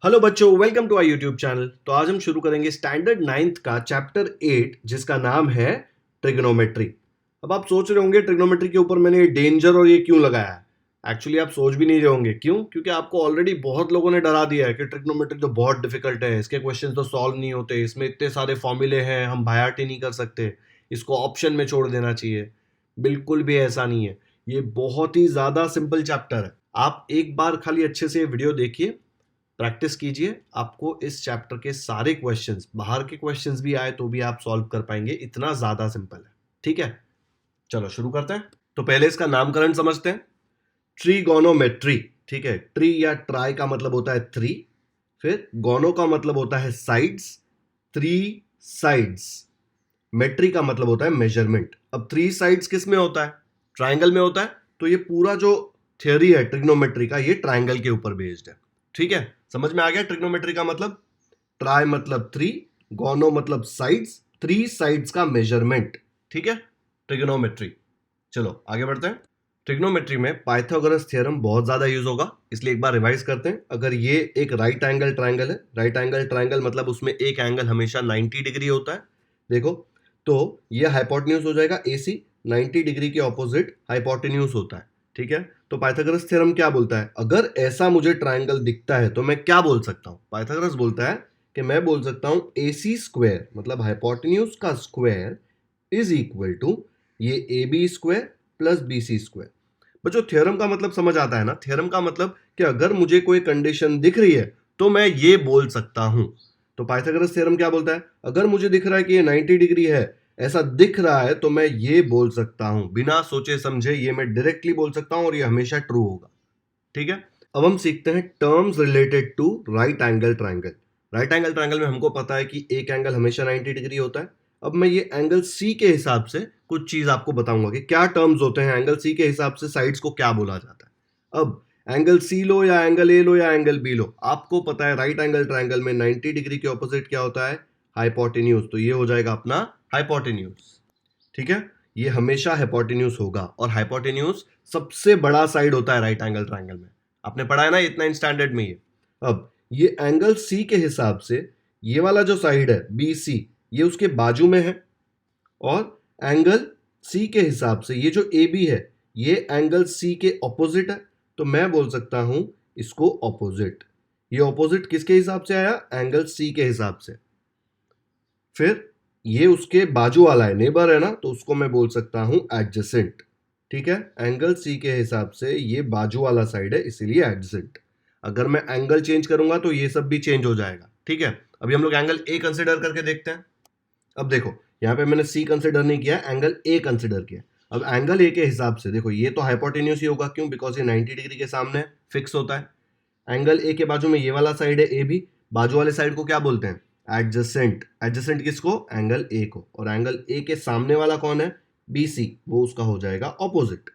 Hello बच्चों, welcome to our YouTube channel. तो आज हम शुरू करेंगे स्टैंडर्ड 9th का चैप्टर 8 जिसका नाम है ट्रिग्नोमेट्री। अब आप सोच रहे होंगे ट्रिग्नोमेट्री के ऊपर मैंने डेंजर और ये क्यों लगाया है। एक्चुअली आप सोच भी नहीं रहे होंगे क्यों, क्योंकि आपको ऑलरेडी बहुत लोगों ने डरा दिया है कि ट्रिग्नोमेट्री तो बहुत डिफिकल्ट है, इसके क्वेश्चन तो सॉल्व नहीं होते, इसमें इतने सारे फॉर्मूले हैं, हम बायाटी नहीं कर सकते, इसको ऑप्शन में छोड़ देना चाहिए। बिल्कुल भी ऐसा नहीं है, ये बहुत ही ज्यादा सिंपल चैप्टर है। आप एक बार खाली अच्छे से वीडियो देखिए, प्रैक्टिस कीजिए, आपको इस चैप्टर के सारे क्वेश्चंस, बाहर के क्वेश्चंस भी आए तो भी आप सॉल्व कर पाएंगे, इतना ज्यादा सिंपल है। ठीक है, चलो शुरू करते हैं। तो पहले इसका नामकरण समझते हैं। ट्रीगोनोमेट्री, ठीक है, ट्री या ट्राई का मतलब होता है थ्री, फिर गोनो का मतलब होता है साइड्स, थ्री साइड्स। मेट्री का मतलब होता है मेजरमेंट। अब थ्री साइड्स किस में होता है? ट्राइंगल में होता है। तो ये पूरा जो थ्योरी है ट्रिग्नोमेट्री का, ये ट्राइंगल के ऊपर बेस्ड है। ठीक है, समझ में आ गया ट्रिग्नोमेट्री का मतलब? ट्राई मतलब थ्री, गोनो मतलब साइड्स, थ्री साइड्स का मेजरमेंट। ठीक है, ट्रिग्नोमेट्री। चलो आगे बढ़ते हैं। ट्रिग्नोमेट्री में पाइथागोरस थ्योरम बहुत ज्यादा यूज होगा, इसलिए एक बार रिवाइज करते हैं। अगर ये एक राइट एंगल ट्राइंगल है, राइट एंगल ट्राइंगल मतलब उसमें एक एंगल हमेशा 90 डिग्री होता है। देखो, तो ये हाइपोटेन्यूज हो जाएगा AC, 90 डिग्री के ऑपोजिट हाइपोटेन्यूज होता है। ठीक है, तो पाइथागोरस थ्योरम क्या बोलता है? अगर ऐसा मुझे ट्राइंगल दिखता है तो मैं क्या बोल सकता हूं? पाइथागोरस बोलता है कि मैं बोल सकता हूं AC स्क्वायर मतलब हाइपोटेन्यूज का स्क्वायर इज इक्वल टू ये AB square plus BC square. बच्चों, थ्योरम का मतलब समझ आता है ना? थ्योरम का मतलब कि अगर मुझे कोई कंडीशन दिख रही है तो मैं ये बोल सकता हूं। तो पाइथागोरस थ्योरम क्या बोलता है? अगर मुझे दिख रहा है कि ये 90 डिग्री है, ऐसा दिख रहा है, तो मैं ये बोल सकता हूं, बिना सोचे समझे ये मैं डायरेक्टली बोल सकता हूं और ये हमेशा ट्रू होगा। ठीक है, अब हम सीखते हैं terms related to right angle triangle. Right angle triangle में हमको पता है कि एक एंगल हमेशा 90 डिग्री होता है। अब मैं ये एंगल C के हिसाब से कुछ चीज आपको बताऊंगा कि क्या टर्म्स होते हैं, एंगल C के हिसाब से साइड्स को क्या बोला जाता है। अब एंगल C लो या एंगल A लो या एंगल B लो, आपको पता है राइट एंगल ट्राइंगल में 90 डिग्री के ऑपोजिट क्या होता है? हाइपोटेन्यूज। तो ये हो जाएगा अपना हाइपोटेन्यूज। ठीक है, ये हमेशा हाइपोटेन्यूज होगा और हाइपोटेन्यूज सबसे बड़ा साइड होता है राइट एंगल ट्राइंगल में। आपने पढ़ा है ना इतना इन स्टैंडर्ड में ये। अब ये एंगल C के हिसाब से ये वाला जो साइड है BC, ये उसके बाजू में है, और एंगल C के हिसाब से ये जो AB है, ये एंगल C के ऑपोजिट है। तो मैं बोल सकता हूं इसको ऑपोजिट। ये ऑपोजिट किसके हिसाब से आया? एंगल C के हिसाब से। फिर ये उसके बाजू वाला है, नेबर है ना, तो उसको मैं बोल सकता हूं एडजेसेंट। ठीक है, एंगल C के हिसाब से ये बाजू वाला साइड है, इसीलिए एडजेसेंट। अगर मैं एंगल चेंज करूंगा तो ये सब भी चेंज हो जाएगा। ठीक है, अभी हम लोग एंगल A कंसिडर करके देखते हैं। अब देखो, यहाँ पे मैंने C कंसिडर नहीं किया, एंगल A कंसिडर किया। अब एंगल A के हिसाब से देखो, ये तो हाइपोटेन्यूज ही होगा, क्यों? बिकॉज ये 90 डिग्री के सामने फिक्स होता है। एंगल A के बाजू में ये वाला साइड है AB, बाजू वाले साइड को क्या बोलते हैं? एडजेसेंट। एडजेसेंट किसको? एंगल A को। और एंगल A के सामने वाला कौन है? BC, वो उसका हो जाएगा ऑपोजिट।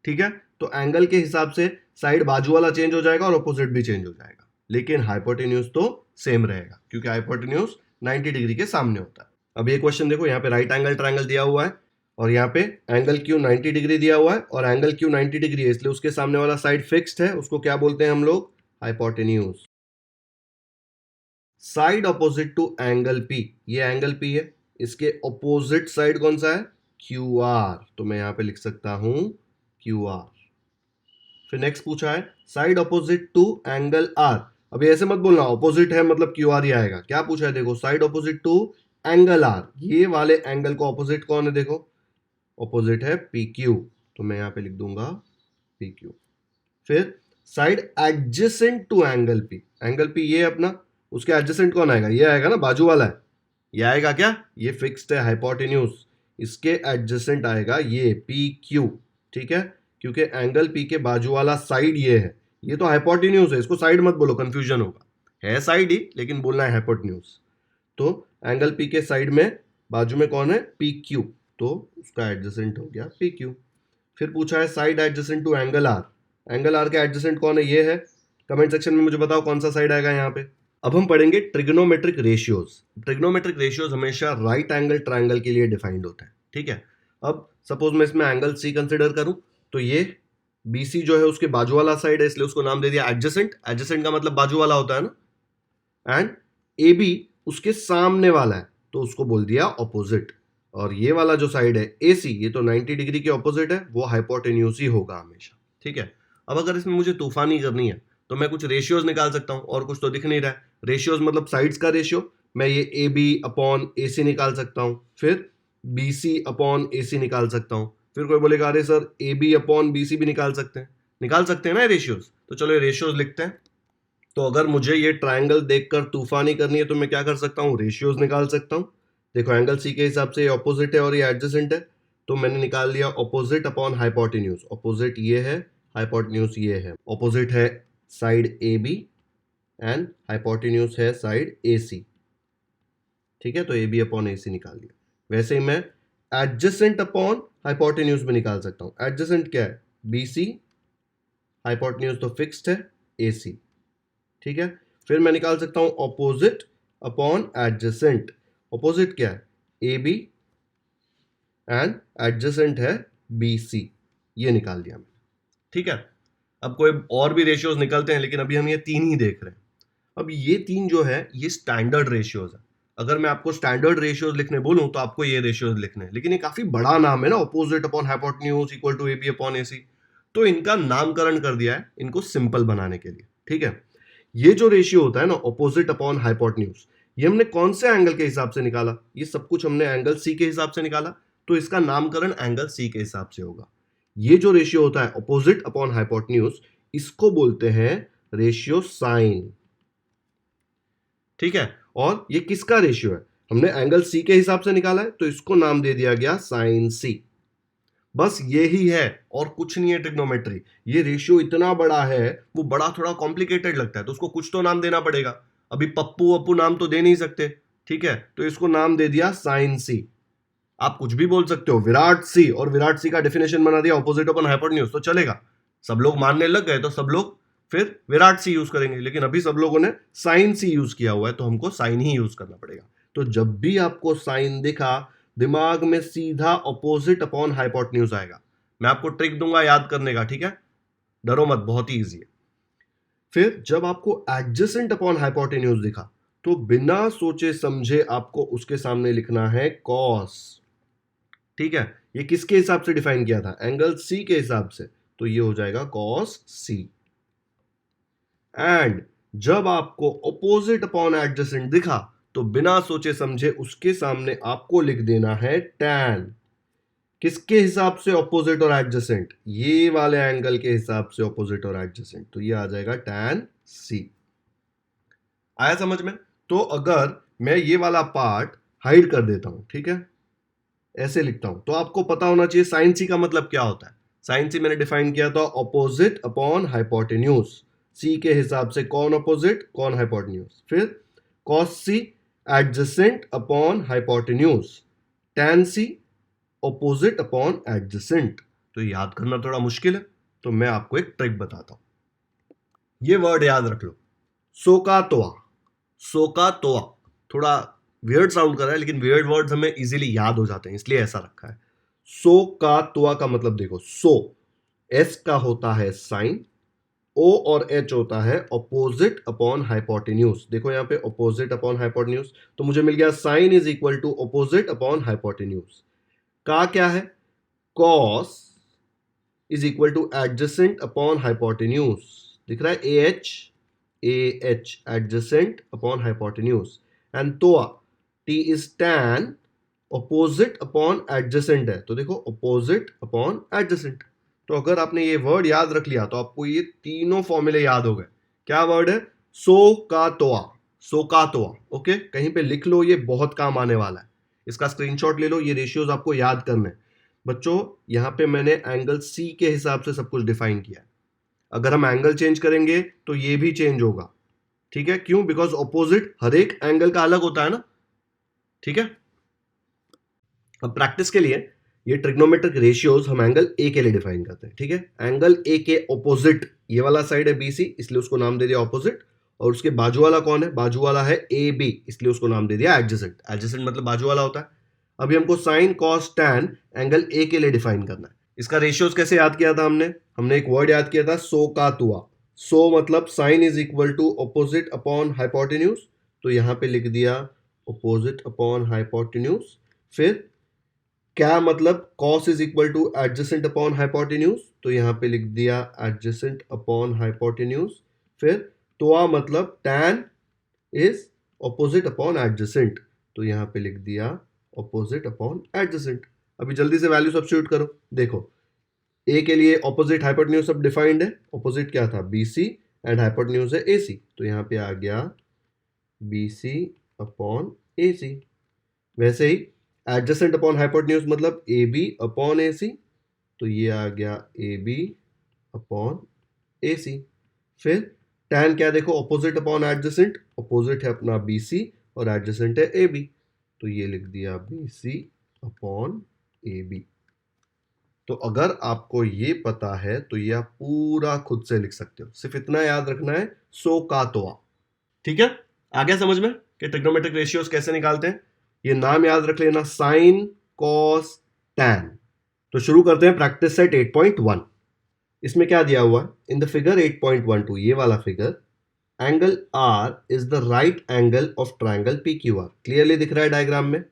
ठीक है, तो एंगल के हिसाब से साइड बाजू वाला चेंज हो जाएगा और ऑपोजिट भी चेंज हो जाएगा, लेकिन हाइपोटेन्यूज तो सेम रहेगा क्योंकि हाइपोटेन्यूज 90 डिग्री के सामने होता है। अब ये क्वेश्चन देखो, यहाँ पे राइट एंगल ट्राइंगल दिया हुआ है और यहाँ पे एंगल Q 90 डिग्री दिया हुआ है, और एंगल Q 90 डिग्री है इसलिए उसके सामने वाला साइड फिक्स्ड है, उसको क्या बोलते हैं हम लोग? Hypotenuse. Side opposite to angle P, ये एंगल P है, इसके ऑपोजिट साइड कौन सा है? QR। तो मैं यहां पे लिख सकता हूं QR। फिर नेक्स्ट पूछा है side opposite to angle R। अभी ऐसे मत बोलना ऑपोजिट है मतलब QR ही आएगा। क्या पूछा है? देखो, side opposite to angle R, ये वाले एंगल को ऑपोजिट कौन है? देखो, ऑपोजिट है PQ, तो मैं यहां पे लिख दूंगा PQ। फिर side adjacent to angle P, angle P ये अपना, उसके एडजेसेंट कौन आएगा? ये आएगा ना, बाजू वाला है। ये आएगा क्या? ये फिक्स्ड है हाइपोटेन्यूज, इसके एडजेसेंट आएगा ये PQ। ठीक है, क्योंकि एंगल P के बाजू वाला साइड ये है, ये तो हाइपोटेन्यूज है, इसको साइड मत बोलो, कंफ्यूजन होगा। है साइड ही, लेकिन बोलना है हाइपोटेन्यूज। तो एंगल P के साइड में बाजू में कौन है? PQ, तो उसका एडजेसेंट हो गया PQ। फिर पूछा है side adjacent to angle R, angle R के एडजेसेंट कौन है? ये है। कमेंट सेक्शन में मुझे बताओ कौन सा साइड आएगा यहाँ पे। अब हम पढ़ेंगे ट्रिग्नोमेट्रिक रेशियोज। ट्रिग्नोमेट्रिक रेशियोज हमेशा राइट एंगल ट्राइंगल के लिए डिफाइंड होता है। ठीक है, अब सपोज मैं इसमें एंगल C कंसिडर करूं, तो ये BC जो है उसके बाजू वाला साइड है, इसलिए उसको नाम दे दिया एडजेसेंट। एडजेसेंट का मतलब बाजू वाला होता है ना, एंड ए बी उसके सामने वाला है तो उसको बोल दिया ऑपोजिट। और ये वाला जो साइड है ए सी, ये तो 90 डिग्री के ऑपोजिट है, वो हाइपोटेन्यूज ही होगा हमेशा। ठीक है, अब अगर इसमें मुझे तूफानी करनी है तो मैं कुछ रेशियोज निकाल सकता हूं, और कुछ तो दिख नहीं रहा है। रेशियोज मतलब साइड्स का रेशियो, मैं ये ए बी अपॉन ए सी निकाल सकता हूं, फिर बी सी अपॉन ए सी निकाल सकता हूं। फिर कोई बोलेगा अरे sir A B upon B C भी निकाल सकते हैं ना रेशियोज। तो चलो ये रेशियोज लिखते हैं। तो अगर मुझे ये ट्रायंगल देखकर तूफानी करनी है तो मैं क्या कर सकता हूँ, रेशियोज निकाल सकता हूँ। देखो एंगल सी के हिसाब से ये ऑपोजिट है और ये एडजेसेंट है, तो मैंने निकाल लिया ऑपोजिट अपॉन हाइपोटेन्यूज। ऑपोजिट ये है, हाइपोटेन्यूज ये है। ऑपोजिट है side A B and hypotenuse है साइड ए सी। ठीक है, तो ए बी अपॉन ए सी निकाल लिया। वैसे ही मैं एडजेसेंट अपॉन हाइपोटेन्यूज भी निकाल सकता हूँ। एडजेसेंट क्या है, बी सी, हाइपोटेन्यूज तो फिक्स्ड है ए सी। ठीक है, फिर मैं निकाल सकता हूं ऑपोजिट अपॉन एडजेसेंट। ऑपोजिट क्या है, ए बी एंड एडजेसेंट है बी सी। ये निकाल दिया मैंने। ठीक है, अब कोई और भी रेशियोज निकलते हैं, लेकिन अभी हम ये तीन ही देख रहे हैं। अब ये तीन जो है ये स्टैंडर्ड रेशियोज है। अगर मैं आपको स्टैंडर्ड रेशियोज लिखने बोलूं तो आपको ये रेशियोज लिखने हैं, लेकिन ये काफी बड़ा नाम है ना, opposite upon hypotenuse equal to A B upon A C. तो इनका नामकरण कर दिया है इनको सिंपल बनाने के लिए। ठीक है, ये जो रेशियो होता है ना ऑपोजिट अपॉन हाइपोटेन्यूज, ये हमने कौन से एंगल के हिसाब से निकाला, ये सब कुछ हमने एंगल सी के हिसाब से निकाला, तो इसका नामकरण एंगल सी के हिसाब से होगा। ये जो रेशियो होता है ऑपोजिट अपॉन हाइपोटेन्यूज, इसको बोलते हैं रेशियो साइन। ठीक है, और ये किसका रेशियो है, हमने एंगल सी के हिसाब से निकाला है, तो इसको नाम दे दिया गया साइन सी। बस ये ही है और कुछ नहीं है ट्रिग्नोमेट्री। ये रेशियो इतना बड़ा है, वो बड़ा थोड़ा कॉम्प्लिकेटेड लगता है, तो उसको कुछ तो नाम देना पड़ेगा। अभी पप्पू वप्पू नाम तो दे नहीं सकते। ठीक है, तो इसको नाम दे दिया साइन सी। आप कुछ भी बोल सकते हो, विराट सी, और विराट सी का डेफिनेशन बना दिया ऑपोजिट अपॉन हाइपोटेन्यूज, तो चलेगा। सब लोग मानने लग गए तो सब लोग फिर विराट सी यूज करेंगे, लेकिन अभी सब लोगों ने साइन सी यूज किया हुआ है, तो हमको साइन ही यूज करना पड़ेगा। तो जब भी आपको साइन दिखा, दिमाग में सीधा ऑपोजिट अपॉन हाइपोटेन्यूज आएगा। मैं आपको ट्रिक दूंगा याद करने का, ठीक है, डरो मत, बहुत ही इजी है। फिर जब आपको एडजेसेंट अपॉन हाइपोटेन्यूज दिखा, तो बिना सोचे समझे आपको उसके सामने लिखना है कॉस। ठीक है, ये किसके हिसाब से डिफाइन किया था, एंगल सी के हिसाब से, तो ये हो जाएगा कॉस सी। एंड जब आपको ऑपोजिट अपॉन एडजेसेंट दिखा, तो बिना सोचे समझे उसके सामने आपको लिख देना है टैन। किसके हिसाब से, ऑपोजिट और एडजेसेंट, ये वाले एंगल के हिसाब से ऑपोजिट और एडजेसेंट, तो ये आ जाएगा टैन सी। आया समझ में? तो अगर मैं ये वाला पार्ट हाइड कर देता हूं, ठीक है, ऐसे लिखता हूं, तो आपको पता होना चाहिए साइन सी का मतलब क्या होता है। साइन सी मैंने डिफाइन किया था ऑपोजिट अपॉन हाइपोटेन्यूज। सी के हिसाब से कौन ऑपोजिट कौन हाइपोटेन्यूज। फिर कॉस सी एडजेसेंट अपॉन हाइपोटेन्यूज, टैन सी ऑपोजिट अपॉन एडजेसेंट। तो याद करना थोड़ा मुश्किल है, तो मैं आपको एक ट्रिक बताता हूं। ये वर्ड याद रख लो, सोकातोआ। सोकातोआ थोड़ा वियर्ड साउंड कर रहा है, लेकिन वियर्ड वर्ड्स हमें इजीली याद हो जाते हैं, इसलिए ऐसा रखा है। सोकातोआ का मतलब देखो, सो एस का होता है साइन, ओ और एच होता है ऑपोजिट अपॉन हाइपोटेन्यूज। देखो यहां पे ऑपोजिट अपॉन हाइपोटेन्यूज, तो मुझे मिल गया sine is equal to opposite upon hypotenuse. का क्या है, cos is equal to adjacent upon hypotenuse. दिख रहा है A H adjacent upon hypotenuse. And TOA T is tan opposite upon adjacent है, तो देखो ऑपोजिट अपॉन एडजेसेंट। तो अगर आपने ये वर्ड याद रख लिया तो आपको ये तीनों फॉर्मूले याद हो गए। क्या वर्ड है, सोकातोआ। सोकातोआ, ओके, कहीं पे लिख लो, ये बहुत काम आने वाला है। इसका स्क्रीनशॉट ले लो, ये रेशियोज आपको याद करने हैं। बच्चों यहां पे मैंने एंगल सी के हिसाब से सब कुछ डिफाइन किया है। अगर हम एंगल चेंज करेंगे तो ये भी चेंज होगा। ठीक है, क्यों, बिकॉज ऑपोजिट हर एक एंगल का अलग होता है ना। ठीक है, अब प्रैक्टिस के लिए ये ट्रिग्नोमेट्रिक रेशियोज हम एंगल ए के लिए डिफाइन करते हैं। ठीक है, एंगल ए के ऑपोजिट, ये वाला साइड है बी सी, इसलिए उसको नाम दे दिया ऑपोजिट। और उसके बाजू वाला कौन है, बाजू वाला है ए बी, इसलिए उसको नाम दे दिया एडजेसेंट। एडजेसेंट मतलब बाजू वाला होता है। अभी हमको sine cos tan angle A के लिए डिफाइन करना है। इसका रेशियोज कैसे याद किया था हमने एक वर्ड याद किया था, सोकातुआ। सो मतलब sine is equal to opposite upon hypotenuse, तो यहां पे लिख दिया अपोजिट अपॉन हाइपोटेन्यूज। फिर क्या मतलब cos is equal to adjacent upon hypotenuse, तो यहां पे लिख दिया एडजेसेंट अपॉन हाइपोटेन्यूज। फिर टोआ मतलब tan is opposite upon adjacent, तो यहां पे लिख दिया ऑपोजिट अपॉन एडजेसेंट। अभी जल्दी से वैल्यू सब्स्टिट्यूट करो। देखो ए के लिए ऑपोजिट हाइपोटेन्यूज सब डिफाइंड है, ऑपोजिट क्या था बीसी एंड हाइपोटेन्यूज है एसी, तो यहां पे आ गया बीसी अपॉन एसी। वैसे ही एडजेसेंट अपॉन हाइपोटेन्यूज मतलब ए बी अपॉन ए सी, तो ये आ गया ए बी अपॉन ए सी। फिर टैन क्या देखो ऑपोजिट अपॉन एडजेसेंट, ऑपोजिट है अपना बी सी और एडजेसेंट है ए बी, तो ये लिख दिया B C upon A B. तो अगर आपको ये पता है तो ये आप पूरा खुद से लिख सकते हो, सिर्फ इतना याद रखना है सो का तोआ। ठीक है, आ गया समझ में कि ट्रिग्नोमेट्रिक रेशियोज कैसे निकालते हैं। ये नाम याद रख लेना, साइन कॉस टैन। तो शुरू करते हैं प्रैक्टिस सेट 8.1। इसमें क्या दिया हुआ है इन द फिगर 8.12, ये वाला figure, angle R is the right angle of triangle P Q R. Clearly दिख रहा है डायग्राम में,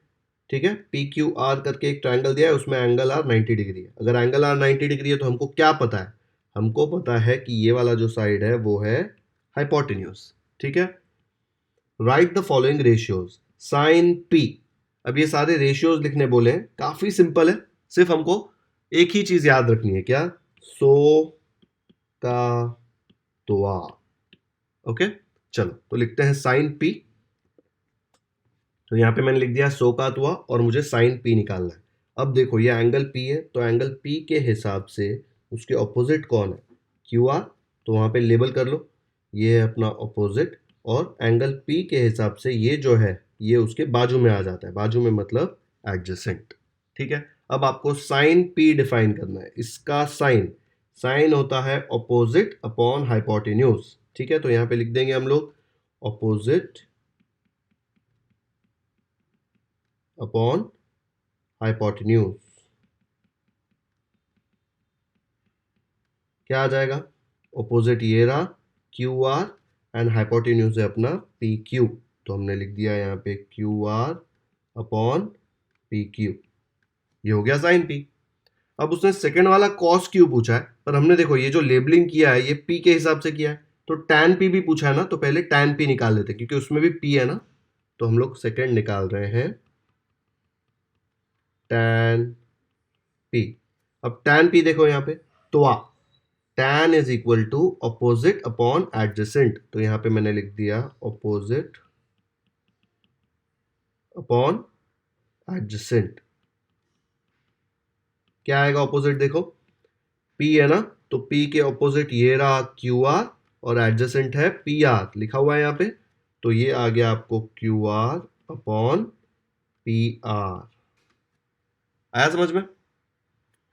ठीक है। पी क्यू आर करके एक ट्राइंगल दिया है, उसमें एंगल आर 90 डिग्री है। अगर एंगल आर 90 डिग्री है तो हमको क्या पता है, हमको पता है कि ये वाला जो साइड है वो है हाइपोटेन्यूज, ठीक है। Write the following ratios sine P. अब ये सारे रेशियोज लिखने बोले हैं, काफी सिंपल है, सिर्फ हमको एक ही चीज याद रखनी है, क्या, सो का तोआ। ओके, चलो तो लिखते हैं साइन पी। तो यहां पे मैंने लिख दिया सो का तोआ और मुझे साइन पी निकालना है। अब देखो ये एंगल पी है, तो एंगल पी के हिसाब से उसके ऑपोजिट कौन है, क्यू आर, तो वहां पे लेबल कर लो, ये है अपना ऑपोजिट। और एंगल पी के हिसाब से ये जो है ये उसके बाजू में आ जाता है, बाजू में मतलब एडजेसेंट, ठीक है। अब आपको साइन पी डिफाइन करना है। इसका साइन, साइन होता है ऑपोजिट अपॉन हाइपोटेन्यूज, ठीक है। तो यहां पे लिख देंगे हम लोग ऑपोजिट अपॉन हाइपोटेन्यूज। क्या आ जाएगा, ऑपोजिट ये रहा क्यू आर एंड हाइपोटेन्यूज है अपना पी क्यू, तो हमने लिख दिया यहाँ पे Q R upon P Q. ये हो गया साइन पी। अब उसने सेकंड वाला कॉस क्यू पूछा है, पर हमने देखो ये जो लेबलिंग किया है ये पी के हिसाब से किया है, तो टैन पी भी पूछा है ना, तो पहले टैन पी निकाल लेते क्योंकि उसमें भी पी है ना, तो हम लोग सेकंड निकाल रहे हैं टैन पी। अब टैन पी देखो यहाँ पे, तो tan is equal to opposite upon adjacent, तो यहां पे मैंने लिख दिया ऑपोजिट अपॉन एडजेसेंट। क्या आएगा ऑपोजिट, देखो P है ना, तो P के ऑपोजिट ये रहा QR और एडजेसेंट है PR लिखा हुआ है यहाँ पे, तो ये आ गया आपको QR अपॉन PR। आया समझ में।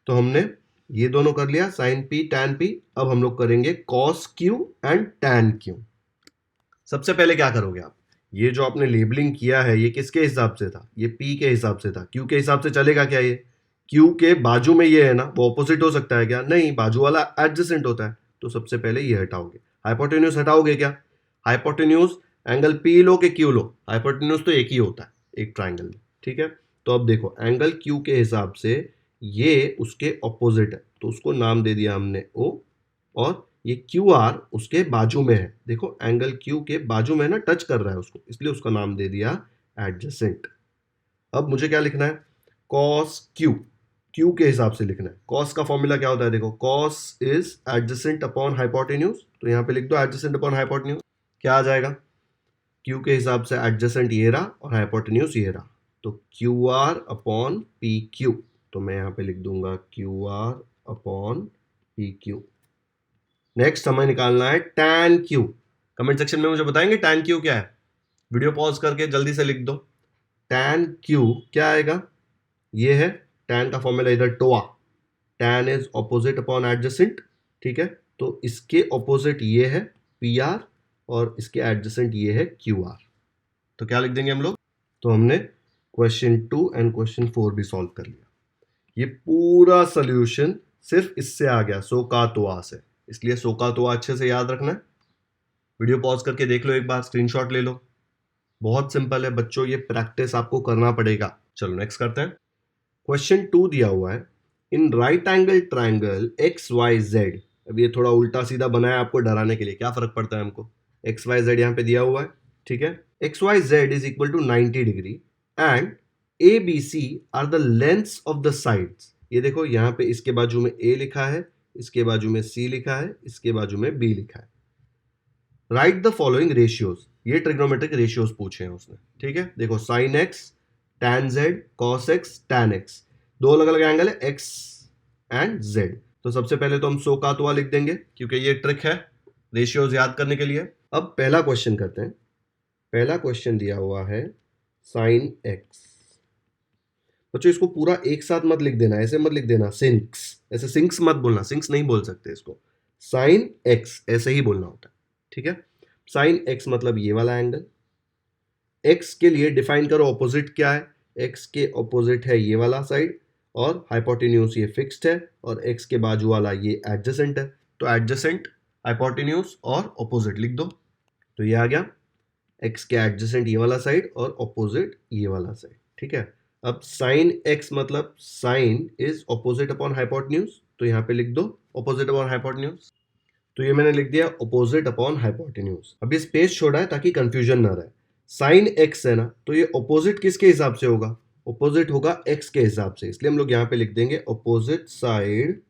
तो हमने ये दोनों कर लिया, साइन पी टैन पी। अब हम लोग करेंगे cos Q and tan Q. सबसे पहले क्या करोगे आप, ये जो आपने लेबलिंग किया है ये किसके हिसाब से था, ये पी के हिसाब से था। क्यू के हिसाब से चलेगा क्या, ये क्यू के बाजू में ये है ना, वो ऑपोजिट हो सकता है क्या, नहीं, बाजू वाला एडजेसेंट होता है, तो सबसे पहले ये हटाओगे। हाइपोटेन्यूज हटाओगे क्या, हाइपोटेन्यूज एंगल पी लो के क्यू लो, हाइपोटेन्यूज तो एक ही होता है एक ट्राइंगल में, ठीक है। तो अब देखो एंगल क्यू के हिसाब से ये उसके ऑपोजिट है, तो उसको नाम दे दिया हमने ओ, और ये क्यू आर उसके बाजू में है, देखो एंगल क्यू के बाजू में ना, टच कर रहा है उसको, इसलिए उसका नाम दे दिया एडजेसेंट। अब मुझे क्या लिखना है, कॉस क्यू, क्यू के हिसाब से लिखना है। कॉस का फॉर्मूला क्या होता है, देखो cos is adjacent upon hypotenuse, तो यहां पे लिख दो एडजेसेंट अपॉन हाइपोटेन्यूज। क्या आ जाएगा, क्यू के हिसाब से एडजेसेंट ये रहा और हाइपोटेन्यूज ये रहा, तो Q R upon P Q, तो मैं यहां पे लिख दूंगा Q R upon P Q. Next हमें निकालना है tan क्यू। कमेंट सेक्शन में मुझे बताएंगे tan क्यू क्या है, वीडियो पॉज करके जल्दी से लिख दो। tan क्यू क्या आएगा, ये है tan का फॉर्मूला इधर टोआ, tan is opposite upon adjacent, ठीक है। तो इसके ऑपोजिट ये है PR और इसके एडजेसेंट ये है QR, तो क्या लिख देंगे हम लोग। तो हमने क्वेश्चन 2 एंड क्वेश्चन 4 भी सॉल्व कर लिया। ये पूरा सोल्यूशन सिर्फ इससे आ गया, सो का तोआ से। इसलिए सो का तो अच्छे से याद रखना है। वीडियो पॉज करके देख लो, एक बार स्क्रीनशॉट ले लो। बहुत सिंपल है बच्चों, ये प्रैक्टिस आपको करना पड़ेगा। चलो नेक्स्ट करते हैं। क्वेश्चन 2 दिया हुआ है, in right angle triangle X Y Z. अब ये थोड़ा उल्टा सीधा बनाया आपको डराने के लिए, क्या फर्क पड़ता है हमको, एक्स वाई जेड यहाँ पे दिया हुआ है, ठीक है। X Y Z is equal to 90 degree and A B C are the lengths of the sides. ये देखो यहाँ पे इसके बाजू में ए लिखा है, इसके बाजू में सी लिखा है, इसके बाजू में बी लिखा है। राइट द फॉलोइंग रेशियोज, ये ट्रिग्नोमेट्रिक रेशियोज पूछे हैं उसने, ठीक है। देखो sine x, tan z, cos x, tan x, दो अलग अलग एंगल है x एंड z। तो सबसे पहले तो हम सो का तो लिख देंगे क्योंकि ये ट्रिक है रेशियोज याद करने के लिए। अब पहला क्वेश्चन करते हैं। पहला क्वेश्चन दिया हुआ है साइन x। बच्चों इसको पूरा एक साथ मत लिख देना, ऐसे मत लिख देना सिंक्स, ऐसे सिंक्स मत बोलना, सिंक्स नहीं बोल सकते इसको, साइन x ऐसे ही बोलना होता है, ठीक है। साइन x मतलब ये वाला एंगल। x के लिए डिफाइन करो ऑपोजिट क्या है, x के ऑपोजिट है ये वाला साइड और हाइपोटेन्यूज ये फिक्स्ड है और x के बाजू वाला ये एडजेसेंट है। तो एडजेसेंट, हाइपोटेन्यूज और ऑपोजिट लिख दो, तो ये आ गया x के एडजेसेंट ये वाला साइड और ऑपोजिट ये वाला साइड, ठीक है। अब साइन x मतलब sine is opposite upon hypotenuse, तो यहाँ पे लिख दो ऑपोजिट अपॉन हाइपोटेन्यूज। तो ये मैंने लिख दिया ऑपोजिट अपॉन हाइपोटेन्यूज। अब ये स्पेस छोड़ा है ताकि कंफ्यूजन ना रहे। साइन एक्स है ना, तो ये ऑपोजिट किसके हिसाब से होगा, ऑपोजिट होगा एक्स के हिसाब से, इसलिए हम लोग यहां पे लिख देंगे opposite side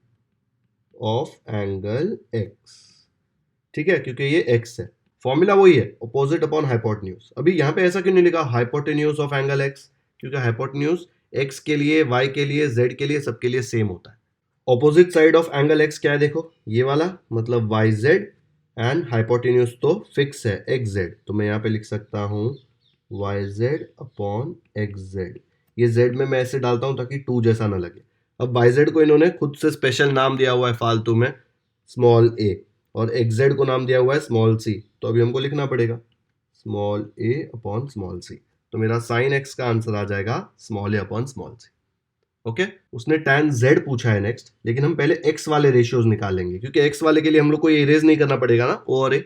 of angle x, ठीक है, क्योंकि ये एक्स है। फॉर्मूला वही है ऑपोजिट अपॉन हाइपोटेन्यूज। अभी यहां पे ऐसा क्यों नहीं लिखा हाइपोटेन्यूज ऑफ एंगल एक्स, क्योंकि हाइपोटेन्यूज एक्स के लिए, वाई के लिए, जेड के लिए, सबके लिए सेम होता है। Opposite side of angle X क्या है, देखो ये वाला मतलब वाई जेड एंड हाइपोटेन्यूज तो फिक्स है एक्स जेड, तो मैं यहाँ पे लिख सकता हूँ Y Z upon X Z. ये जेड में मैं ऐसे डालता हूँ ताकि 2 जैसा ना लगे। अब वाई जेड को इन्होंने खुद से स्पेशल नाम दिया हुआ है फालतू में स्मॉल ए, और एक्स जेड को नाम दिया हुआ है स्मॉल सी, तो अभी हमको लिखना पड़ेगा स्मॉल ए अपॉन स्मॉल सी। तो मेरा साइन एक्स का आंसर आ जाएगा स्मॉल ए अपॉन स्मॉल सी, ओके। उसने tan z पूछा है नेक्स्ट, लेकिन हम पहले x वाले रेशियोज निकाल लेंगे क्योंकि x वाले के लिए हम लोग को ये इरेज नहीं करना पड़ेगा ना o और a।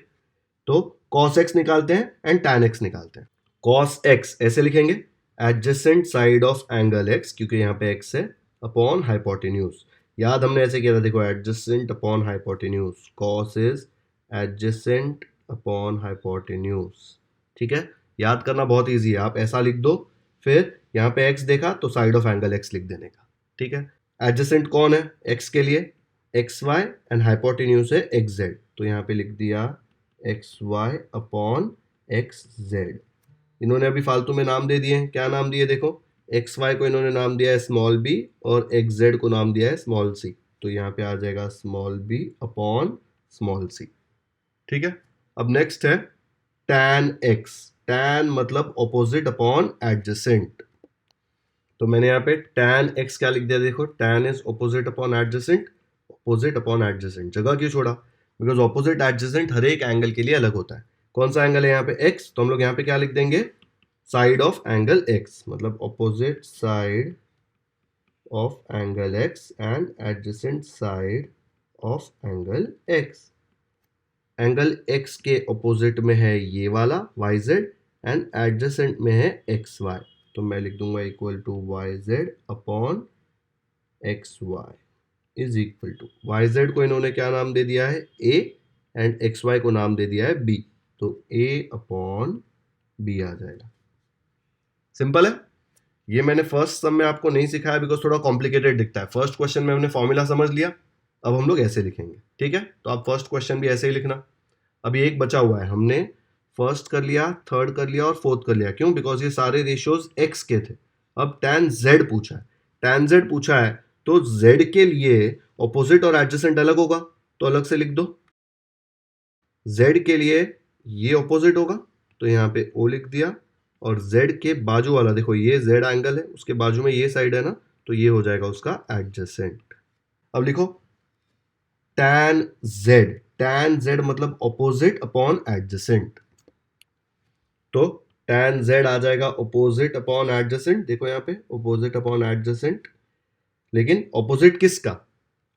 तो cos x निकालते हैं एंड tan x निकालते हैं। cos x ऐसे लिखेंगे adjacent side of angle x, क्योंकि यहाँ पे x है, अपॉन हाइपोटेन्यूज। याद हमने ऐसे किया था, देखो adjacent upon hypotenuse, cos is adjacent upon hypotenuse, ठीक है। याद करना बहुत ईजी है, आप ऐसा लिख दो, फिर यहाँ पे x देखा तो साइड ऑफ एंगल x लिख देने का, ठीक है। एडजेसेंट कौन है x के लिए, एक्स वाई एंड हाइपोटेन्यूज है एक्स जेड, तो यहाँ पे लिख दिया X Y upon X Z. इन्होंने अभी फालतू में नाम दे दिए हैं, क्या नाम दिए देखो, एक्स वाई को इन्होंने नाम दिया है स्मॉल बी और एक्स जेड को नाम दिया है स्मॉल सी, तो यहाँ पे आ जाएगा small B upon small C, ठीक है। अब नेक्स्ट है tan x, tan मतलब ऑपोजिट अपॉन एडजेसेंट, तो मैंने यहाँ पे tan x क्या लिख दिया, देखो tan is opposite upon adjacent, opposite upon adjacent. जगह क्यों छोड़ा, बिकॉज ऑपोजिट एडजेसेंट हर एक एंगल के लिए अलग होता है। कौन सा एंगल है यहाँ पे x, तो हम लोग यहाँ पे क्या लिख देंगे साइड ऑफ एंगल x, मतलब opposite side of angle x and adjacent side of angle x। Angle x के ऑपोजिट में है ये वाला yz एंड एडजेसेंट में है xy, तो मैं लिख दूंगा equal to yz upon xy is equal to, yz को इन्होंने क्या नाम दे दिया है a एंड xy को नाम दे दिया है b, तो a अपॉन b आ जाएगा। सिंपल है। ये मैंने फर्स्ट सम में आपको नहीं सिखाया बिकॉज थोड़ा कॉम्प्लिकेटेड दिखता है। फर्स्ट क्वेश्चन में हमने फॉर्मूला समझ लिया, अब हम लोग ऐसे लिखेंगे, ठीक है। तो आप फर्स्ट क्वेश्चन भी ऐसे ही लिखना। अभी एक बचा हुआ है, हमने फर्स्ट कर लिया, थर्ड कर लिया और फोर्थ कर लिया, क्यों, बिकॉज ये सारे रेशियोज x के थे। अब tan z पूछा है, tan z पूछा है तो z के लिए ऑपोजिट और एडजेसेंट अलग होगा, तो अलग से लिख दो। z के लिए ये ऑपोजिट होगा, तो यहाँ पे o लिख दिया, और z के बाजू वाला देखो ये z एंगल है, उसके बाजू में ये साइड है ना, तो ये हो जाएगा उसका एडजेसेंट। अब लिखो tan z मतलब ऑपोजिट अपॉन एडजेसेंट, तो tan z आ जाएगा ऑपोजिट अपॉन एडजेसेंट, देखो यहाँ पे ऑपोजिट अपॉन एडजेसेंट, लेकिन ऑपोजिट किसका,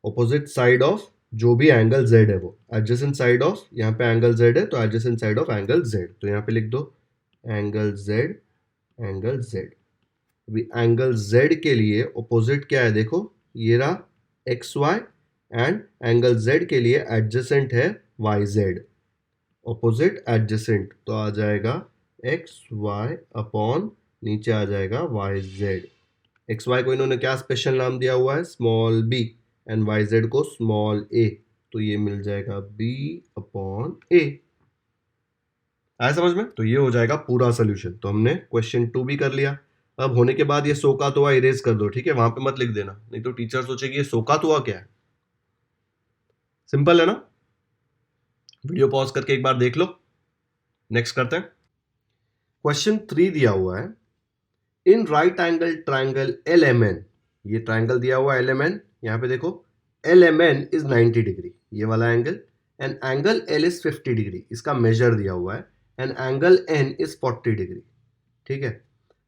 ऑपोजिट साइड ऑफ जो भी एंगल z है वो एडजेसेंट साइड ऑफ, यहाँ पे एंगल z है तो adjacent side of angle z, तो यहाँ पे लिख दो एंगल z, एंगल z। अभी एंगल z के लिए ऑपोजिट क्या है, देखो ये रहा xy, एंड एंगल z के लिए एडजेसेंट है yz, ऑपोजिट एडजेसेंट, तो आ जाएगा xy अपॉन नीचे आ जाएगा yz। xy को इन्होंने क्या स्पेशल नाम दिया हुआ है, स्मॉल b, एंड yz को स्मॉल a, तो ये मिल जाएगा b अपॉन a। आया समझ में? तो ये हो जाएगा पूरा सोल्यूशन। तो हमने क्वेश्चन 2 भी कर लिया। अब होने के बाद ये सो का तो इरेज कर दो, ठीक है, वहां पे मत लिख देना, नहीं तो टीचर सोचेगी ये सो का तो क्या है। सिंपल है ना? वीडियो पॉज करके एक बार देख लो। नेक्स्ट करते हैं। क्वेश्चन 3 दिया हुआ है, in right angle triangle LMN, ये ट्राइंगल दिया हुआ है LMN, यहां पे देखो LMN इज 90 डिग्री, ये वाला angle, and angle L is 50 degree, इसका मेजर दिया हुआ है, and angle N is 40 degree, ठीक है।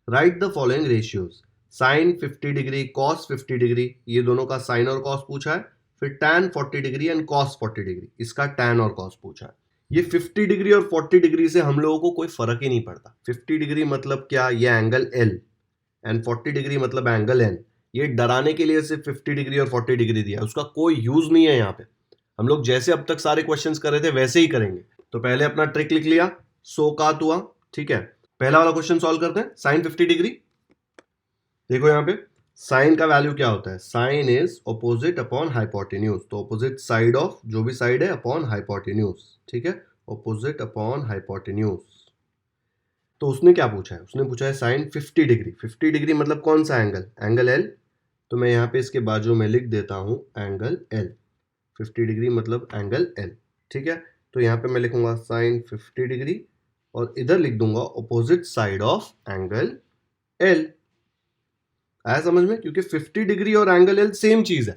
Write the following ratios, sine 50 degree, cos 50 degree, ये दोनों का साइन और कॉस पूछा है, फिर tan 40 degree and cos 40 degree, इसका टैन और कॉस पूछा है। ये 50 डिग्री और 40 डिग्री से हम लोगों को कोई फर्क ही नहीं पड़ता। 50 डिग्री मतलब क्या, ये एंगल L, एंड 40 डिग्री मतलब एंगल N। ये डराने के लिए सिर्फ 50 डिग्री और 40 डिग्री दिया, उसका कोई यूज नहीं है यहाँ पे। हम लोग जैसे अब तक सारे क्वेश्चंस कर रहे थे वैसे ही करेंगे। तो पहले अपना ट्रिक लिख लिया, सो का तुआ, ठीक है। पहला वाला क्वेश्चन सॉल्व करते हैं, साइन 50 डिग्री। देखो यहाँ पे साइन का वैल्यू क्या होता है, sine is opposite upon hypotenuse, तो ऑपोजिट साइड ऑफ जो भी साइड है अपॉन हाइपोटेन्यूज, ठीक है, ऑपोजिट अपॉन हाइपोटेन्यूज। तो उसने क्या पूछा है, उसने पूछा है साइन 50 डिग्री। 50 डिग्री मतलब कौन सा एंगल, एंगल L, तो मैं यहाँ पे इसके बाजू में लिख देता हूँ एंगल L। 50 डिग्री मतलब एंगल L, ठीक है। तो यहाँ पे मैं लिखूंगा साइन 50 डिग्री और इधर लिख दूंगा opposite side of angle L। आया समझ में? क्योंकि 50 डिग्री और एंगल L सेम चीज है।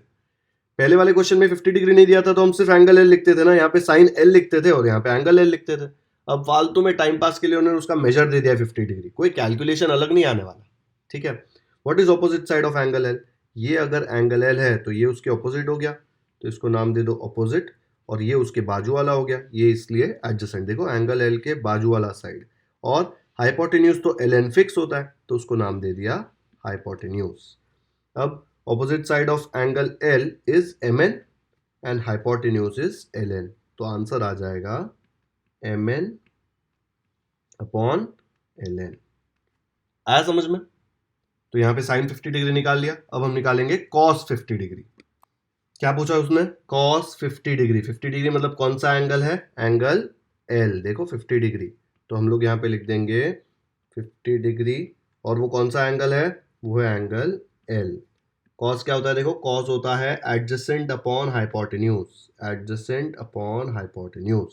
पहले वाले क्वेश्चन में 50 डिग्री नहीं दिया था तो हम सिर्फ एंगल L लिखते थे ना, यहाँ पे साइन L लिखते थे और यहाँ पे एंगल L लिखते थे। अब फालतू में टाइम पास के लिए उन्होंने उसका मेजर दे दिया 50 डिग्री, कोई कैलकुलेशन अलग नहीं आने वाला, ठीक है। What is opposite side of angle L, ये अगर एंगल L है तो ये उसके ऑपोजिट हो गया, तो इसको नाम दे दो ऑपोजिट, और ये उसके बाजू वाला हो गया, ये इसलिए एडजेसेंट। देखो एंगल L के बाजू वाला साइड, और हाइपोटेन्यूज तो LN फिक्स होता है तो उसको नाम दे दिया हाइपोटेन्यूज। अब opposite side of angle L is MN and hypotenuse is LN, तो आंसर आ जाएगा MN अपॉन LN। आया समझ में? तो यहां पे साइन 50 डिग्री निकाल लिया। अब हम निकालेंगे cos 50 डिग्री। क्या पूछा उसने, cos 50 डिग्री। 50 डिग्री मतलब कौन सा एंगल है, एंगल L, देखो 50 डिग्री, तो हम लोग यहाँ पे लिख देंगे 50 डिग्री, और वो कौन सा एंगल है, वो है एंगल L। कॉस क्या होता है, देखो कॉस होता है adjacent upon hypotenuse, adjacent upon hypotenuse,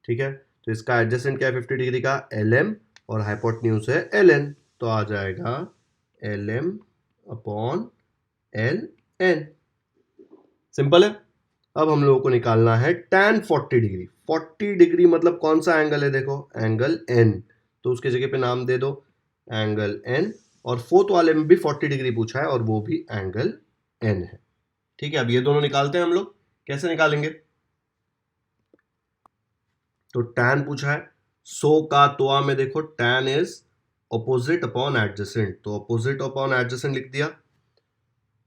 ठीक है। तो इसका एडजेसेंट क्या है 50 डिग्री का, LM, और हाइपोटेन्यूज है LN, तो आ जाएगा LM अपॉन LN। सिंपल है। अब हम लोगों को निकालना है tan 40 डिग्री। 40 डिग्री मतलब कौन सा एंगल है, देखो एंगल N, तो उसके जगह पे नाम दे दो एंगल N, और फोर्थ वाले में भी 40 डिग्री पूछा है और वो भी एंगल N है, ठीक है। अब ये दोनों निकालते हैं हम लोग, कैसे निकालेंगे, तो tan पूछा है, सो का तोआ में देखो tan is opposite upon adjacent, तो ऑपोजिट अपॉन एडजेसेंट लिख दिया।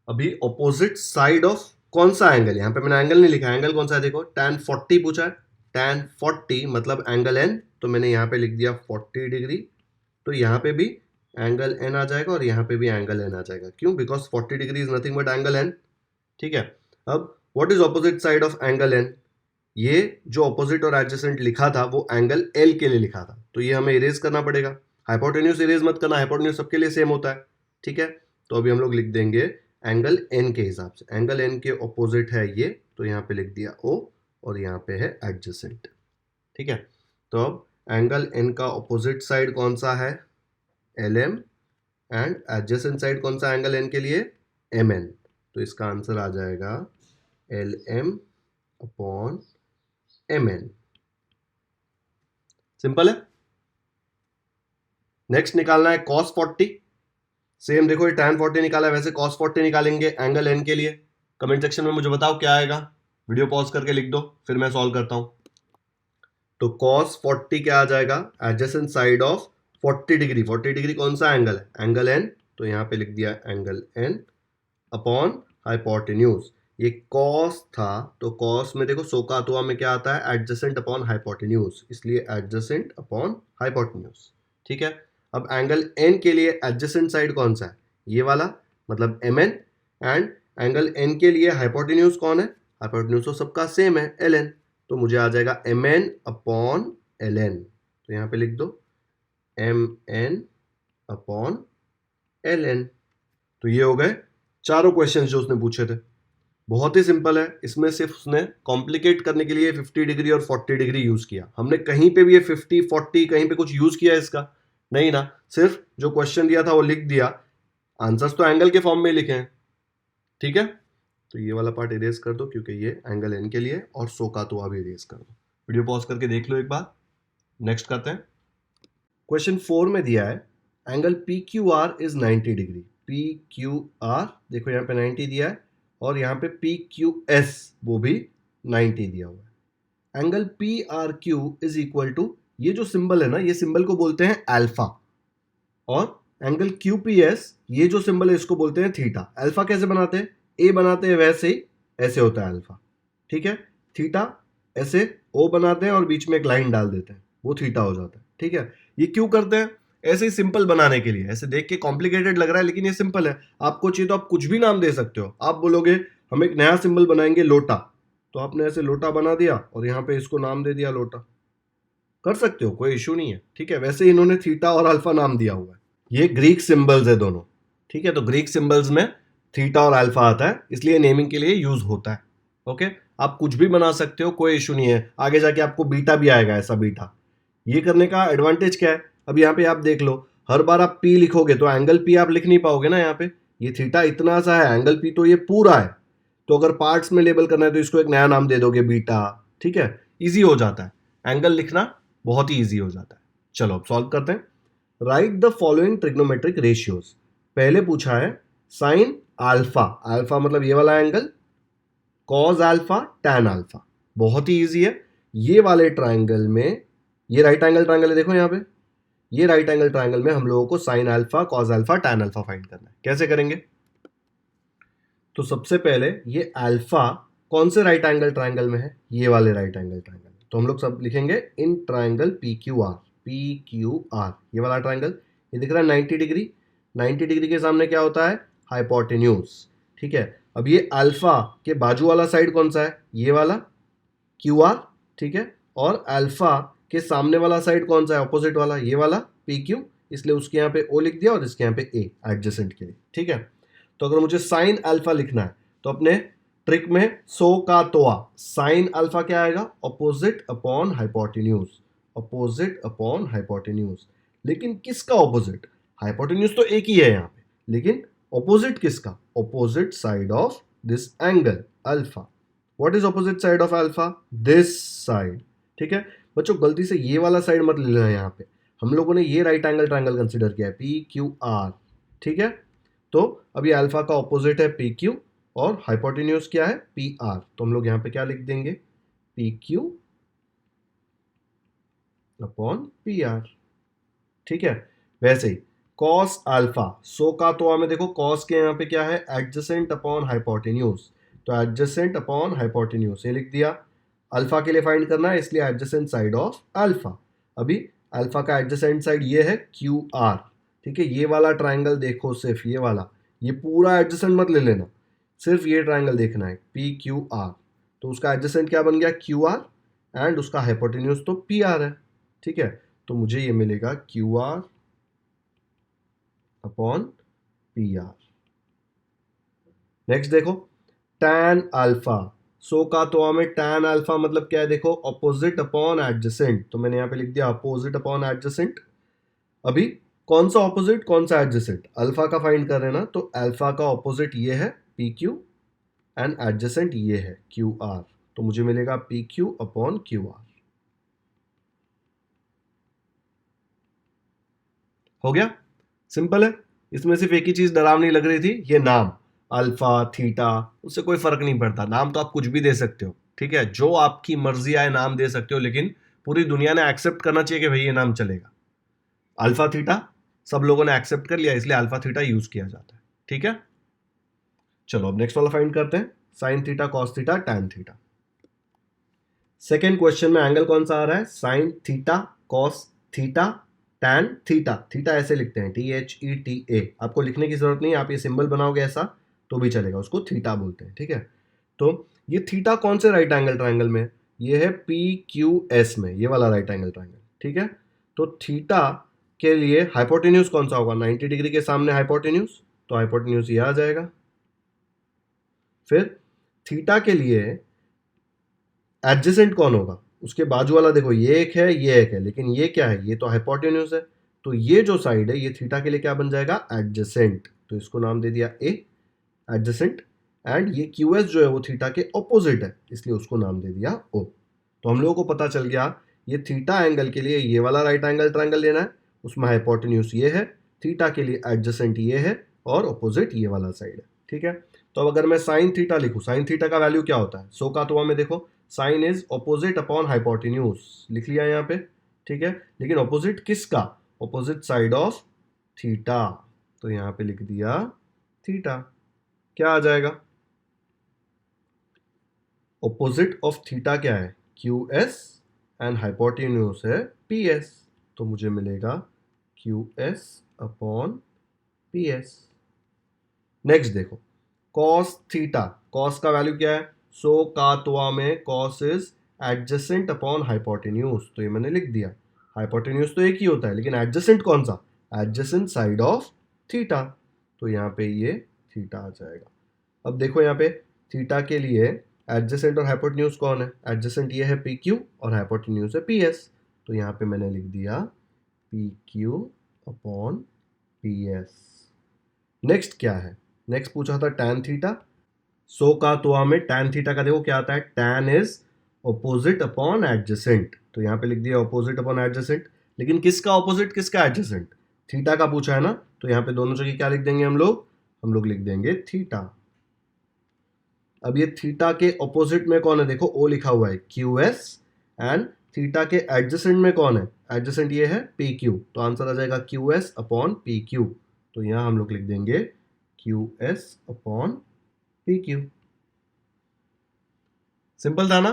अभी ऑपोजिट साइड ऑफ कौन सा एंगल, यहां पे मैंने एंगल नहीं लिखा, एंगल कौन सा है, देखो tan 40 पूछा है, tan 40 मतलब एंगल N, तो मैंने यहां पे लिख दिया 40 डिग्री, तो यहां पे भी एंगल N आ जाएगा और यहाँ पे भी एंगल N आ जाएगा, क्यों, because 40 degree is nothing but angle N, ठीक है। अब what is opposite side of angle N, ये जो ऑपोजिट और एडजेसेंट लिखा था वो एंगल L के लिए लिखा था, तो ये हमें इरेज करना पड़ेगा। हाइपोटेन्यूज इरेज मत करना, हाइपोटेन्यूज सबके लिए सेम होता है, ठीक है। तो अभी हम लोग लिख देंगे एंगल N के हिसाब से, एंगल N के ऑपोजिट है ये, तो यहाँ पे लिख दिया O, और यहाँ पे है एडजेसेंट, ठीक है। तो अब एंगल N का ऑपोजिट साइड कौन सा है, LM, एंड एडजेसेंट साइड कौन सा एंगल N के लिए, MN, तो इसका आंसर आ जाएगा LM अपॉन MN। सिंपल है। नेक्स्ट निकालना है cos 40। सेम देखो ये tan 40 निकाला है, वैसे cos 40 निकालेंगे एंगल N के लिए। कमेंट सेक्शन में मुझे बताओ क्या आएगा, वीडियो पॉज करके लिख दो, फिर मैं सॉल्व करता हूं। तो cos 40 क्या आ जाएगा, adjacent side of 40 degree. 40 degree कौन सा एंगल है, एंगल n, तो यहां पे लिख दिया एंगल n अपॉन हाइपोटेन्यूज। ये cos था, तो cos में देखो सोकातुआ में क्या आता है, एडजेसेंट अपॉन हाइपोटेन्यूज, इसलिए एडजेसेंट अपॉन हाइपोटेन्यूज। ठीक है, अब एंगल n के लिए एडजेसेंट साइड कौन सा है, ये वाला, मतलब mn, एंड एंगल n के लिए हाइपोटेन्यूज कौन है, हाइपोटेन्यूज तो सबका सेम है, ln, तो मुझे आ जाएगा mn अपॉन ln। तो यहां पे लिख दो mn अपॉन ln। तो ये हो गए चारों क्वेश्चन जो उसने पूछे थे। बहुत ही सिंपल है, इसमें सिर्फ उसने कॉम्प्लिकेट करने के लिए 50 डिग्री और 40 डिग्री यूज किया। हमने कहीं पे भी ये 50 40 कहीं पे कुछ यूज किया इसका नहीं ना, सिर्फ जो क्वेश्चन दिया था वो लिख दिया, आंसर्स तो एंगल के फॉर्म में लिखे हैं। ठीक है, तो ये वाला पार्ट इरेज कर दो क्योंकि ये एंगल एन के लिए, और सो का तो भी इरेज कर दो। वीडियो पॉज करके देख लो एक बार। नेक्स्ट करते हैं। क्वेश्चन 4 में दिया है angle P Q are is 90 degree. P Q are देखो यहाँ पे 90 दिया है, और यहाँ पे पी क्यू एस वो भी 90 दिया हुआ है। Angle P R Q is equal to, ये जो सिंबल है ना, ये सिंबल को बोलते हैं अल्फा, और एंगल क्यू पी एस, ये जो सिंबल है इसको बोलते हैं थीटा। अल्फा कैसे बनाते हैं, ए बनाते हैं वैसे ही, ऐसे होता है अल्फा। ठीक है, थीटा ऐसे ओ बनाते हैं और बीच में एक लाइन डाल देते हैं, वो थीटा हो जाता है। ठीक है, ये क्यों करते हैं, ऐसे ही सिंपल बनाने के लिए। ऐसे देख के कॉम्प्लिकेटेड लग रहा है लेकिन ये सिंपल है। आपको चाहिए तो आप कुछ भी नाम दे सकते हो। आप बोलोगे हम एक नया सिंबल बनाएंगे लोटा, तो आपने ऐसे लोटा बना दिया और यहाँ पे इसको नाम दे दिया लोटा, कर सकते हो, कोई इशू नहीं है। ठीक है, वैसे ही इन्होंने थीटा और अल्फा नाम दिया हुआ है। ये ग्रीक सिंबल्स है दोनों। ठीक है, तो ग्रीक सिंबल्स में थीटा और अल्फा आता है, इसलिए नेमिंग के लिए यूज होता है। ओके, आप कुछ भी बना सकते हो, कोई इशू नहीं है। आगे जाके आपको बीटा भी आएगा, ऐसा बीटा। ये करने का एडवांटेज क्या है, अब यहाँ पे आप देख लो, हर बार आप पी लिखोगे तो एंगल पी आप लिख नहीं पाओगे ना। यहाँ पे ये थीटा इतना सा है, एंगल पी तो ये पूरा है, तो अगर पार्ट्स में लेबल करना है तो इसको एक नया नाम दे दोगे बीटा। ठीक है, इजी हो जाता है, एंगल लिखना बहुत ही इजी हो जाता है। चलो अब सॉल्व करते हैं। Right the following trigonometric ratios. पहले पूछा है साइन अल्फा, अल्फा मतलब ये वाला angle, cause alpha, tan alpha. बहुत ही इजी है। ये वाले ट्राइंगल में, ये राइट एंगल ट्राइंगल है, देखो यहाँ पे, ये राइट एंगल ट्राइंगल में हम लोगों को sine alpha, cause alpha, tan alpha find करना है। कैसे करेंगे, तो सबसे पहले ये अल्फा कौन से राइट एंगल ट्राइंगल में है, ये वाले राइट एंगल ट्राइंगल। तो हम लोग सब लिखेंगे in triangle P Q are, P Q are, ये वाला ट्राइंगल, ये दिख रहा है 90 डिग्री। 90 डिग्री के सामने क्या होता है, हाइपोटेन्यूज। ठीक है, अब ये अल्फा के बाजू वाला साइड कौन सा है, ये वाला क्यू आर। ठीक है, और अल्फा के सामने वाला साइड कौन सा है, ऑपोजिट वाला, ये वाला पी क्यू, इसलिए उसके यहाँ पे ओ लिख दिया और इसके यहाँ पे ए एडजेसेंट के लिए। ठीक है, तो अगर मुझे साइन अल्फा लिखना है तो अपने ट्रिक में सो का तोआ, साइन अल्फा क्या आएगा, opposite upon hypotenuse, opposite upon hypotenuse. लेकिन किसका ऑपोजिट, हाइपोटेन्यूज तो एक ही है यहाँ पे, लेकिन ऑपोजिट किसका, opposite side of this angle alpha. What is opposite side of alpha, this side. ठीक है बच्चों, गलती से ये वाला साइड मत ले लेना, यहाँ पे हम लोगों ने ये राइट एंगल ट्राइंगल कंसिडर किया है, पी क्यू आर। ठीक है, तो अभी अल्फा का ऑपोजिट है पी क्यू और हाइपोटेन्यूज क्या है, पी आर। तो हम लोग यहाँ पे क्या लिख देंगे, P Q upon P R. ठीक है, वैसे ही कॉस अल्फा, सो का तो में देखो कॉस के यहाँ पे क्या है, एडजेसेंट अपॉन हाइपोटेन्यूज, तो एडजेसेंट अपॉन हाइपोटेन्यूज ये लिख दिया। अल्फा के लिए फाइंड करना है इसलिए एडजेसेंट साइड ऑफ अल्फा। अभी अल्फा का एडजेसेंट साइड ये है क्यू आर। ठीक है, ये वाला ट्राइंगल देखो, सिर्फ ये वाला, ये पूरा एडजेसेंट मत ले लेना, सिर्फ ये ट्राइंगल देखना है पी क्यू आर। तो उसका एडजेसेंट क्या बन गया, क्यू आर, एंड उसका हाइपोटेन्यूज तो पी आर है। ठीक है, तो मुझे ये मिलेगा Q R upon P R. Next देखो टैन अल्फा, सो का तो में टैन अल्फा मतलब क्या है, देखो ऑपोजिट अपॉन एडजेसेंट, तो मैंने यहाँ पे लिख दिया अपोजिट अपॉन एडजेसेंट। अभी कौन सा ऑपोजिट कौन सा एडजेसेंट, अल्फा का फाइंड कर रहे हैं ना, तो अल्फा का ऑपोजिट ये है पी क्यू एंड एडजेसेंट ये है क्यू आर, तो मुझे मिलेगा P Q upon Q R. हो गया, सिंपल है। इसमें सिर्फ एक ही चीज डरावनी लग रही थी, ये नाम। अल्फा, थीटा, उससे कोई फर्क नहीं पड़ता। नाम तो आप कुछ भी दे सकते हो, ठीक है, जो आपकी मर्जी आए नाम दे सकते हो, लेकिन पूरी दुनिया ने एक्सेप्ट करना चाहिए कि भाई ये नाम चलेगा। अल्फा थीटा सब लोगों ने एक्सेप्ट कर लिया, इसलिए अल्फा थीटा यूज किया जाता है, ठीक है। चलो अब नेक्स्ट वाला फाइंड करते हैं, sine theta, cos theta, tan theta. Second question में एंगल कौन सा आ रहा है, sine theta, cos theta, tan theta. Theta ऐसे लिखते हैं, THETA, आपको लिखने की जरूरत नहीं है, आप ये सिंबल बनाओगे ऐसा तो भी चलेगा, उसको थीटा बोलते हैं, ठीक है। तो ये थीटा कौन से राइट एंगल ट्राइंगल में, ये है PQS में, ये वाला राइट एंगल ट्राइंगल, ठीक है। तो थीटा के लिए हाइपोटेन्यूज कौन सा होगा, 90 डिग्री के सामने हाइपोटेन्यूज, तो हाइपोटेन्यूज ये आ जाएगा। फिर थीटा के लिए एडजेसेंट कौन होगा, उसके बाजू वाला, देखो ये एक है, ये एक है, लेकिन ये क्या है, ये तो हाइपोटेन्यूज है, तो ये जो साइड है ये थीटा के लिए क्या बन जाएगा, एडजेसेंट, तो इसको नाम दे दिया ए, एडजेसेंट। एंड ये QS जो है वो थीटा के ऑपोजिट है, इसलिए उसको नाम दे दिया O। तो हम लोगों को पता चल गया ये थीटा एंगल के लिए ये वाला राइट एंगल ट्राइंगल लेना है, उसमें हाइपोटेन्यूज ये है, थीटा के लिए एडजेसेंट ये है और ऑपोजिट ये वाला साइड है, ठीक है। तो अब अगर मैं साइन थीटा लिखूं, साइन थीटा का वैल्यू क्या होता है, सो का तो में देखो sine is opposite upon hypotenuse, लिख लिया यहाँ पे, ठीक है। लेकिन ऑपोजिट किसका, ऑपोजिट साइड ऑफ थीटा, तो यहाँ पे लिख दिया थीटा। क्या आ जाएगा, ऑपोजिट ऑफ थीटा क्या है, QS एंड हाइपोटेन्यूज है PS, तो मुझे मिलेगा QS अपॉन PS। नेक्स्ट देखो कॉस थीटा, कॉस का वैल्यू क्या है, सो का तोआ में cos is adjacent upon hypotenuse, तो ये मैंने लिख दिया। हाइपोटेन्यूज तो एक ही होता है, लेकिन एडजेसेंट कौन सा, एडजेसेंट साइड ऑफ थीटा, तो यहाँ पे ये थीटा आ जाएगा। अब देखो यहाँ पे थीटा के लिए एडजेसेंट और हाइपोटेन्यूज कौन है, एडजेसेंट ये है PQ और हाइपोटेन्यूज है PS, तो यहाँ पे मैंने लिख दिया PQ अपॉन PS। नेक्स्ट क्या है, नेक्स्ट पूछा था टैन थीटा, सो का तोआ में टैन थीटा का देखो क्या आता है, tan is opposite upon adjacent, तो यहाँ पे लिख दिया ऑपोजिट अपॉन एडजेसेंट, लेकिन किसका ऑपोजिट किसका एडजेसेंट, थीटा का पूछा है ना, तो यहाँ पे दोनों जगह क्या लिख देंगे हम लोग लिख देंगे थीटा। अब ये थीटा के ऑपोजिट में कौन है, देखो O लिखा हुआ है QS, एंड थीटा के एडजेसेंट में कौन है, एडजेसेंट ये है PQ, तो आंसर आ जाएगा QS अपॉन PQ, तो यहाँ हम लोग लिख देंगे QS अपॉन PQ। सिंपल था ना,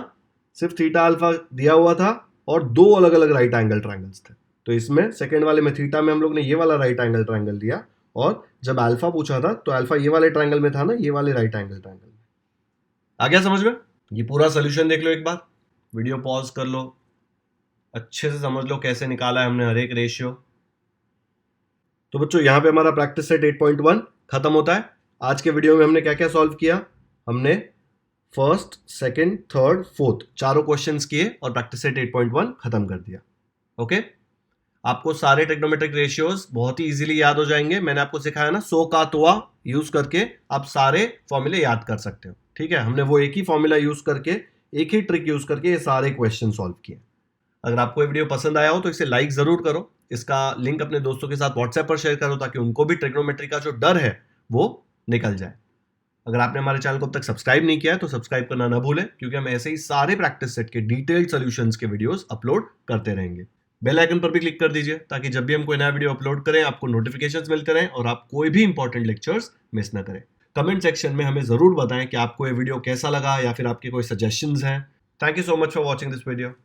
सिर्फ थीटा अल्फा दिया हुआ था और दो अलग अलग राइट एंगल ट्राइंगल्स थे, तो इसमें सेकेंड वाले में थीटा में हम लोग ने ये वाला राइट एंगल ट्राइंगल दिया, और जब अल्फा पूछा था तो अल्फा ये वाले ट्राइंगल में था ना, ये वाले राइट एंगल ट्राइंगल में। आ गया समझ में, ये पूरा सोल्यूशन देख लो एक बार, वीडियो पॉज कर लो, अच्छे से समझ लो कैसे निकाला है हमने हर एक रेशियो। तो बच्चों यहाँ पे हमारा प्रैक्टिस सेट 8.1 खत्म होता है। आज के वीडियो में हमने क्या क्या सॉल्व किया, हमने फर्स्ट, सेकंड, थर्ड, फोर्थ चारों क्वेश्चंस किए और प्रैक्टिस सेट 8.1 खत्म कर दिया। ओके, आपको सारे ट्रिग्नोमेट्रिक रेशियोज बहुत ही इजीली याद हो जाएंगे। मैंने आपको सिखाया ना, सो का तोआ यूज करके आप सारे फॉर्मूले याद कर सकते हो, ठीक है। हमने वो एक ही फॉर्मूला यूज करके, एक ही ट्रिक यूज करके ये सारे क्वेश्चन सॉल्व किए। अगर आपको ये वीडियो पसंद आया हो तो इसे लाइक जरूर करो, इसका लिंक अपने दोस्तों के साथ व्हाट्सएप पर शेयर करो, ताकि उनको भी ट्रिग्नोमेट्री का जो डर है वो निकल जाए। अगर आपने हमारे चैनल को अब तक सब्सक्राइब नहीं किया है तो सब्सक्राइब करना ना भूलें, क्योंकि हम ऐसे ही सारे प्रैक्टिस सेट के डिटेल्ड सॉल्यूशंस के वीडियोस अपलोड करते रहेंगे। बेल आइकन पर भी क्लिक कर दीजिए, ताकि जब भी हम कोई नया वीडियो अपलोड करें आपको नोटिफिकेशंस मिलते रहें और आप कोई भी इंपॉर्टेंट लेक्चर्स मिस ना करें। कमेंट सेक्शन में हमें जरूर बताएं कि आपको ये वीडियो कैसा लगा या फिर आपके कोई सजेशंस हैं। Thank you so much for watching this video.